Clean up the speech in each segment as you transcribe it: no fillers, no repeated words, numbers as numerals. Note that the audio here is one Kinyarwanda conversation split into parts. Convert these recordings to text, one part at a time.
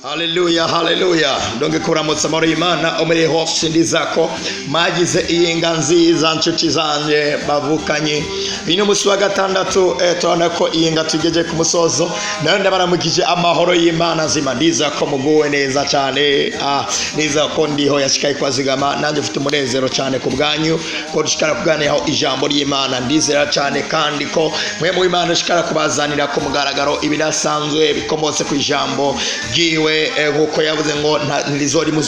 Haleluya, haleluya. Ndonge kuramutsa muri Imana omere hose ndizako magize iyinga nziza nshuti zanje bavukanye. Bino musi wa gatandatu tubona ko iyinga tugeje ku musozo. Nayo ndabaramukije amahoro y'Imana nzima ndizako muguwe neza cyane. Ndizako ndiho yashikaye kwazigama nanje mfite umunezero cyane ku bwanyu ko dushikara kuganiraho ijambo ry'Imana. Ndizera cyane kandi ko mwe mu Imana shikara kubazanira ku mugaragaro ibidasanzwe bikomotse ku ijambo giwe nkuko yavuze ngo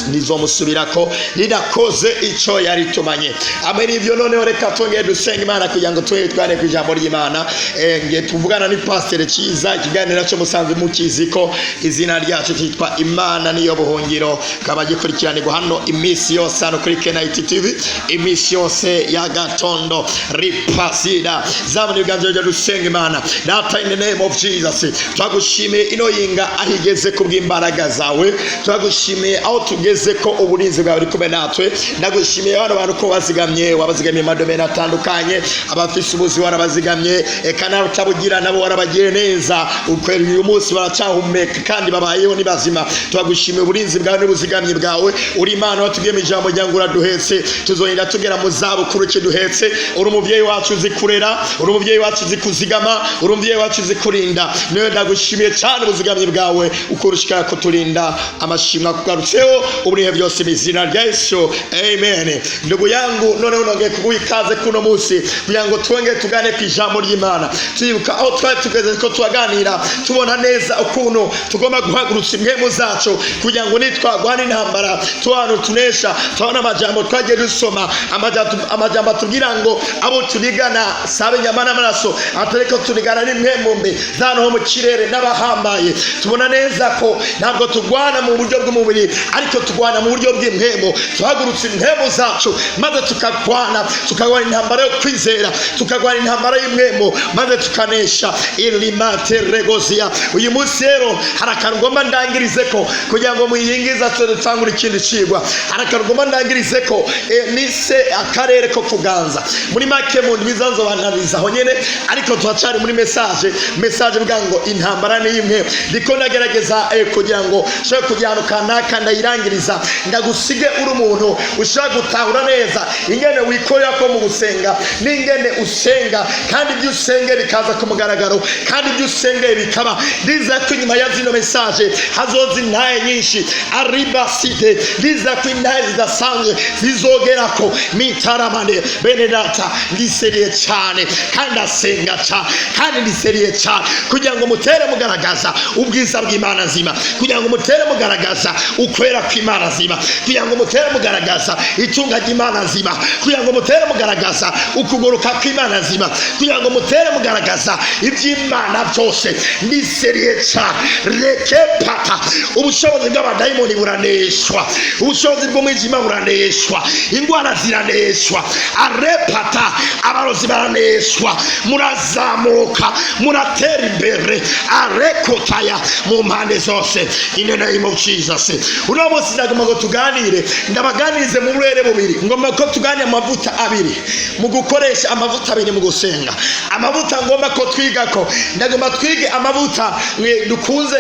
ntizomusubirako ridakoze icyo yaritumanye. Ameni ibyo noneho reka twongere dusenga Imana kugira ngo twitware ku ijambo ry'Imana. Ngiye tuvugana ni Pastor Cyiza, ikiganiro cyo musanzwe mukiziko izina ryacu cyitwa Imana niyo buhungiro, kaba gikurikiranirwa hano iminsi yose hano kuri Kenite TV, iminsi yose ya gatondo ripasida zamani biganzo byo dusenga Imana. Data, in the name of Jesus, twagushimiye ino yinga ahigeze kubw'imbaraga zawe, twagushimiye aho tugeze ko uburinzi bwawe buri kumwe natwe. Ndagushimiye abantu ko wazigamye, wabazigamiye madomene atandukanye, abafise ubuzi warabazigamye, kana utabugira nabo warabagiye neza. Ukwera uyu munsi baracahumeka kandi babayeho ni bazima. Twagushimiye uburinzi bwawe n'ubuzigamye bwawe. Uri Imana watugema ijambo ryangura duhetse, tuzorinda tugera mu zabukuru cyo duhetse. Uri umuvyeyi wacu zikurera, uri umuvyeyi wacu zikuzigama, uri umuvyeyi wacu zikurinda. Niyo ndagushimiye cyane ubuzigamye bwawe ukurushika kutulinda. Amashimwa kugarutseho uburihe byose bizina rya Yesu, amen. Ndugu yangu, none unongeye kuguikaze kuno munsi kugira ngo twongere tugane ku ijambo ry'Imana. Twibuka aho twari tugeze ko twaganira, tubona neza ukuntu tugomba guhagurutsa impemu zacu kugira ngo nitwagwana intambara tuhantu tunesha. Tubona amajambo twagiye dusoma, amajambo atubwira ngo abo tunigana sabe nyama n'amaraso, atareko tunigana n'impemu mbi zano mu kirere n'abahambaye. Tubona neza ko ntabwo tugwana mu buryo bw'umubiri, ariko tugwana mu buryo bw'impemu. Tuhagurutse impemu zacu maze tukagwana intambara yo kwizera, tukagwana intambara y'impemu maze tukanesha ilimate regozia. Uyu munsi rero harakarugomba ndangirize ko kugira ngo muyingiza tutangura ikindi cigwa. Harakarugomba ndangirize ko nise akarere ko kuganza muri make mu ndwizanzo bananizaho nyene, ariko twacari muri message bwa ngo intambara n'imwe. Ndiko ndagerageza kugira ngo shaka kujyana kanaka ndayirangiriza, ndagusige uri umuntu ushaka gutahura neza ingene wikorera ko mu gusenga n'ingene usenga, kandi ibyo usenge bikaza ku mugaragaro, kandi ibyo usenge bikaba. Ndiza ko inyuma ya zino message hazoza intaye nyinshi aribasite, ndiza ko intaye zidasanzwe zizogerako mitaramane. Bene data, ndiseriye cyane kandi asenga cyane kandi ndiseriye cyane kugira ngo mutere mugaragaza ubwiza bw'Imana nzima, kugira ngo mutere mugaragaza ukwera kw'Imana nzima, kugira ngo mutere mugaragaza itunga ry'Imana nzima, kugira ngo mutere mugaragaza ukuguruka kw'Imana nzima, kugira ngo mutere mugaragaza iby'Imana byose. Ndiseriye cyane rekepata. Ubushobozi bw'abadayimoni buraneshwa, ubushobozi bw'umwijima buraneshwa, ingwara ziraneshwa, arepata abarozi baraneshwa. Murazamuka, muratera imbere, arekotaya mu mpande zose in the name of Jesus. Uno munsi ndagomba ngo tuganire, ndabaganirize mu burere bubiri. Ngomba ko tuganira amavuta abiri mu gukoresha, amavuta abiri mu gusenga. Amavuta ngomba ko twiga ko, ndagomba twige amavuta dukunze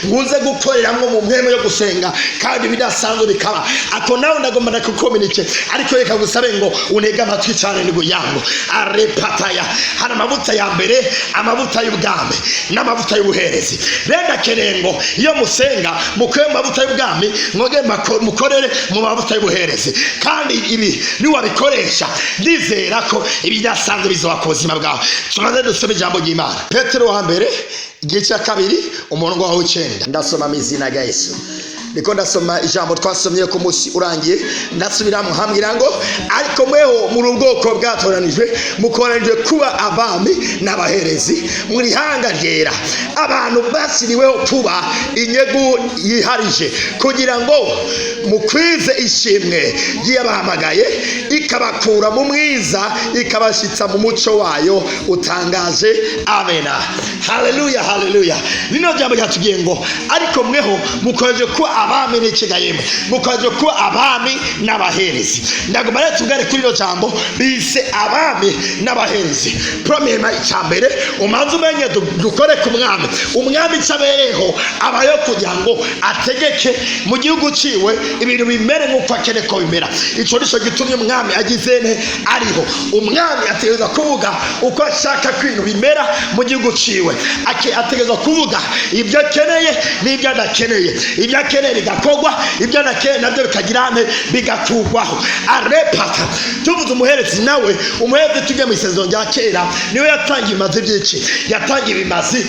nkunze gukoreramo mu mpemu yo gusenga kandi bidasanzwe bikaba. Ako nawe ndagomba nakukominike, ariko reka gusabe ngo unega amatwi cyane nigo yango arepataya. Hari amavuta ya mbere, amavuta y'ubwami n'amavuta y'ubuherezi. Renda kerengo iyo musenga mukwe mavuta y'ubwami mwoge mukorere mu mavuta y'ubuherezi, kandi ibi ni wabikoresha ndizera ko ibidasanzwe bizoba buzima bwawe. Tumaze dusome ijambo ry'Imana. Petero wa mbere igice cya 2 umurongo wa 9. Ndasoma mizina ga Yesu. Niko ndasoma ijambo twasomye ku munsi urangiye, ndasubira mu hambira ngo ariko mweho muri ubwoko bwatoranijwe, mukoranijwe kuba abami n'abaherezi muri hanga ryera, abantu basiriweho kuba inyegu yiharije, kugira ngo mukwize ishimwe y'abahamagaye, ikabakura mu mwiza ikabashitsa mu muco wayo utangaje. Amena, haleluya, haleluya. Nino jambo ryatugiye ngo ariko mweho mukoranijwe kuba abami n'ikigayemwe, mukomeje kuba abami n'abaherezi. Ndagomba rero tugare kuri ino jambo bise abami n'abaherezi. Promema icyambere umanze umenye dukore ku mwami. Umwami cyabereho abayo kugira ngo ategeke mu gihugu ciwe ibintu bimere nk'uko akeneye ko bimera. Ico nico gitumye umwami agizene ariho. Umwami ategereza kuvuga uko ashaka ko ibintu bimera mu gihugu ciwe. Ategereza kuvuga ibyo akeneye n'ibyo adakeneye. Ibyo akeneye bigakorwa, ibyo adakeneye nabyo bikagirane bigakurwaho. Arepata tuvuze umuherezi nawe, umuherezi tujye mu isezerano rya kera niwe yatangiye ibimazi by'iki, yatangiye ibimazi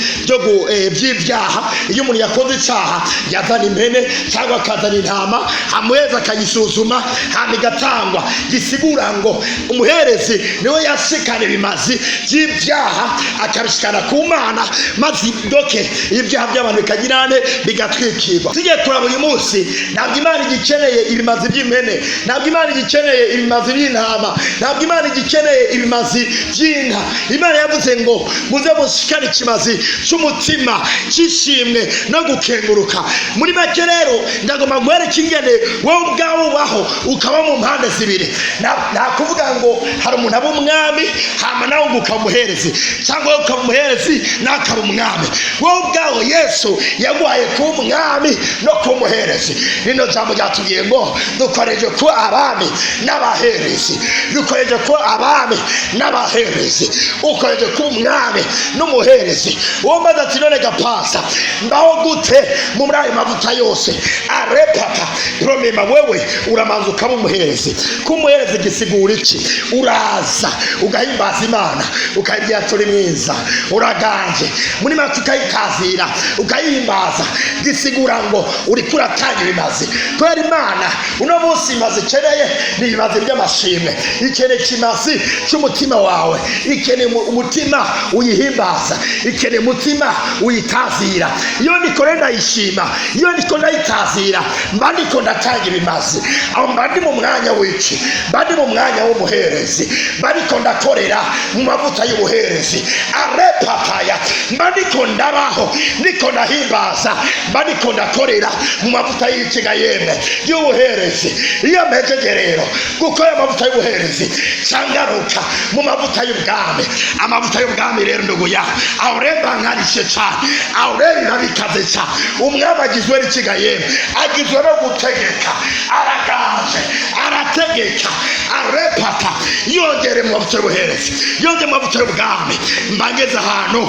by'ibyaha. Iyo umuntu yakoze icyaha yazana impene cyangwa akazana intama, amuhereza akayisuzuma hama igatangwa. Gisigura ngo umuherezi niwe yashikana ibimazi by'ibyaha akabishikana ku Mana, maze doke ibyaha by'abantu bikagirane bigatwikirwa. Tugiye kuraba uyu munsi, ntabwo Imana igikeneye ibimazi by'impene, ntabwo Imana igikeneye ibimazi by'intama, ntabwo Imana igikeneye ibimazi by'inka. Imana yavuze ngo muze mushikane ikimazi cy'umutima cy'ishimwe no gukenguruka. Muri make rero ndagomba guhereka ingene wowe ubwawe ubaho ukaba mu mpande zibiri. Nta kuvuga ngo hari umuntu aba umwami hama nawe ukaba umuherezi, cyangwa ukaba umuherezi n'akaba umwami. Wowe ubwawe Yesu yaguhaye kuba umwami no kuba umuherezi. Rino jambo ryatubwiye ngo dukoreje kuba abami n'abaherezi, dukoreje kuba abami n'abaherezi, ukoreje kuba umwami n'umuherezi. Uwo maze ati none gapasa mbaho gute muri ayo mavuta yose? Arepata promema wewe uramanza ukaba umuherezi. Kuba umuherezi gisigura iki? Uraza ugahimbaza Imana, ukayibwira turi mwiza, uraganje muri make ukayikazira ukayihimbaza. Gisigura ngo uri kuratanga ibimazi kubera Imana. Uno munsi imazi ikeneye ni ibimazi by'amashimwe, ikeneye ikimazi cy'umutima wawe, ikeneye umutima uyihimbaza, ikeneye umutima uyitazira. Iyo ndiko ndayishima, iyo ndiko ndayitazira, mba ndiko ndatanga ibimazi. Aho mba ndi mu mwanya w'iki, mba ndi mu mwanya w'umuherezi, mba ndiko ndakorera mu mavuta y'ubuherezi. Arepataya mba ndiko ndabaho, ndiko ndahimbaza, mba ndiko ndakorera mu mavuta y'ikigayemwe y'ubuherezi. Iyo mpejeje rero gukora amavuta y'ubuherezi cangaruka mu mavuta y'ubwami. Amavuta y'ubwami rero nduguya auremba nkarishe cyane, auremba bikaze cyane. Umwami agizwe n'ikigayemwe, agizwe no gutegeka, araganje, arategeka, arepata. Yongere mu mavuta y'ubuherezi, yongere mu mavuta y'ubwami. Mbangeze ahantu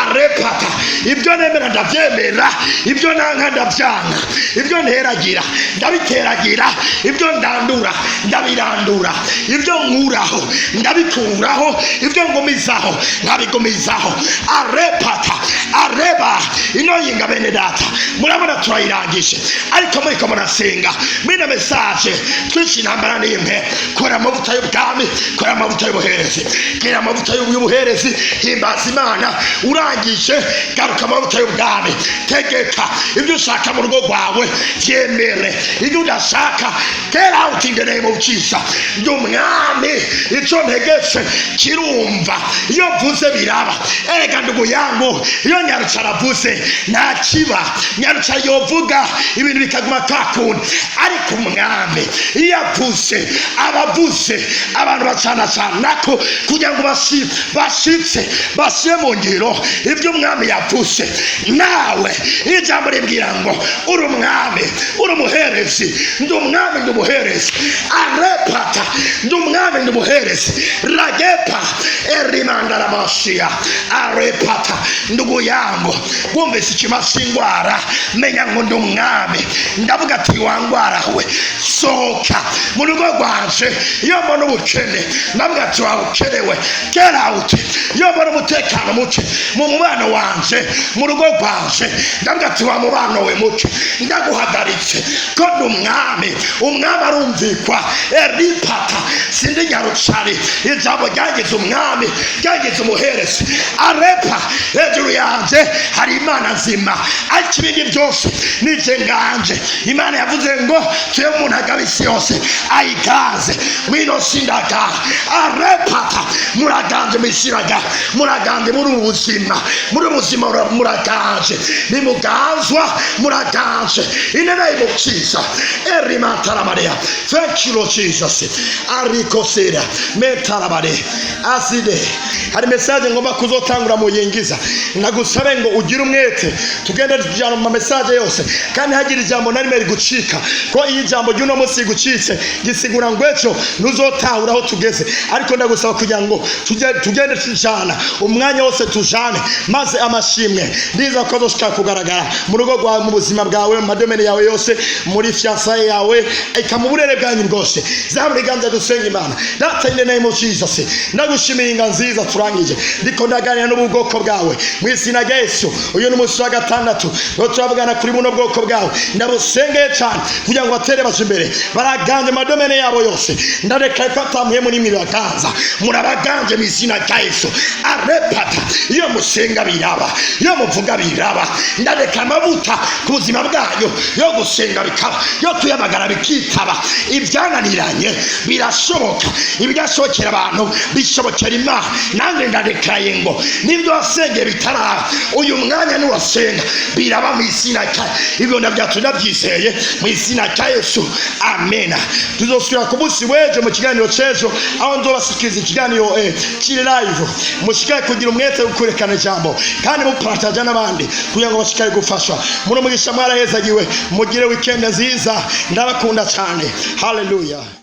arepata ibyo nemera ndabyemera, ibyo nanka ndabyanga, ibyo nteragira ndabiteragira, ibyo ndandura ndabirandura, ibyo nkuraho ndabikuraho, ibyo ngumizaho nkabigumizaho. Arepata areba ino yinga bene data. Murabona turayirangije, ariko muri ko murasenga mwina message twinshi intambara n'imwe. Kora amavuta y'ubwami, kora amavuta y'ubuherezi, kera amavuta y'ubuherezi, himbaza Imana. Urangije garuka amavuta y'ubwami, tegeka ibyo ushaka mu rugo rwawe, byemere. Ibyo udashaka kera utindene mu ucisha. Ndi umwami, icyo ntegetse kirumva, iyo mvuze biraba. Erega ndugu yangu, iyo Nyaruca aravuze nta kiba. Nyaruca yovuga ibintu bikaguma kakundi, ariko umwami iyo avuze abavuze abantu bacana nako kugira ngo bashitse bashyire mu ngiro ibyo umwami yavuze. Nawe ijambo rimbwira ngo uri umwami, uri umuherezi. Ndi umwami, ndi umuherezi. Arepata ndi umwami, ndi umuherezi. Ragepa erimandara mashia. Arepata ndugu yangu, wumvise ikimasa ingwara, menya ngo ndi umwami. Ndavuga ati wangwara we soka mu rugo rwanje. Iyo mbona ubukene ndavuga ati wawukenewe get out. Iyo mbona umutekano muke mu mubano wanje, mu rugo rwanje, ndavuga ati wa mubano we muke ndaguhagaritse ko ndi umwami. Umwami arumvikwa. Eripata sindi Nyarucari. Ijambo ryangize umwami, ryangize umuherezi. Arepa hejuru yanje hari Imana nzima, ariko ibindi byose nije nganje. Imana yavuze ngo tuye umuntu agabisi yose ayigaze mwino sindaga. Arepata muraganje misiraga, muraganje muri ubuzima, muri ubuzima muraganje, nimuganzwa muraganje, In the name of Jesus. Thank you, Lord Jesus. Arikosera metarabare aside. Hari message ngomba kuzotangura mu yingiza. Nagusabe ngo ugire umwete tugende tujyana mu message yose kandi hagira ijambo na rimwe rigucika ko iyi jambo ry'uno munsi gucitse gisigura ngo ejo nuzotahura aho tugeze ariko ndagusaba kugira ngo tugende tujana umwanya wose tujane maze amashimwe ndiza ko zoshaka kugaragara mu rugo rwawe mu buzima bwawe mu madomene yawe yose muri fiançailles yawe ikamuburere bwanyu rwose zabureganza dusenga Imana that in the name of Jesus. Ndagushimiye inganziza turangije ndiko ndaganira n'ubwoko bwawe mu izina rya Yesu. Uyu ni umunsi wa gatandatu turabugana kuri buno bwoko bwawe ndabusengeye cyane kugira ngo batere baje imbere baraganje madomene yabo yose ndareka ko atamuye muri miraganza murabaganje mu izina rya Yesu. Arepata iyo musenga biraba iyo muvuga biraba ndareka amavuta ku buzima bwayo yo gusenga bikaba yo tuyamagara bikitaba ibyananiranye birashoboka ibidashobokera abantu bishobokera Imana. Nange ndadekaye ngo nibyo wasenge bitaraba uyu mwanya ni wasenga biraba mu izina rya ibyo ndabyizeye mu izina rya Yesu. Amen. Tuzosubira ku munsi w'ejo mu kiganiro cy'ejo aho nzobasikiza ikiganiro kiri live mushikaye kugira umwete ukurekana ijambo kandi mupartage n'abandi kugira ngo bashikaye gufashwa. Muri mugisha mwarahezagiwe mugire weekend nziza ndabakunda cyane. Hallelujah.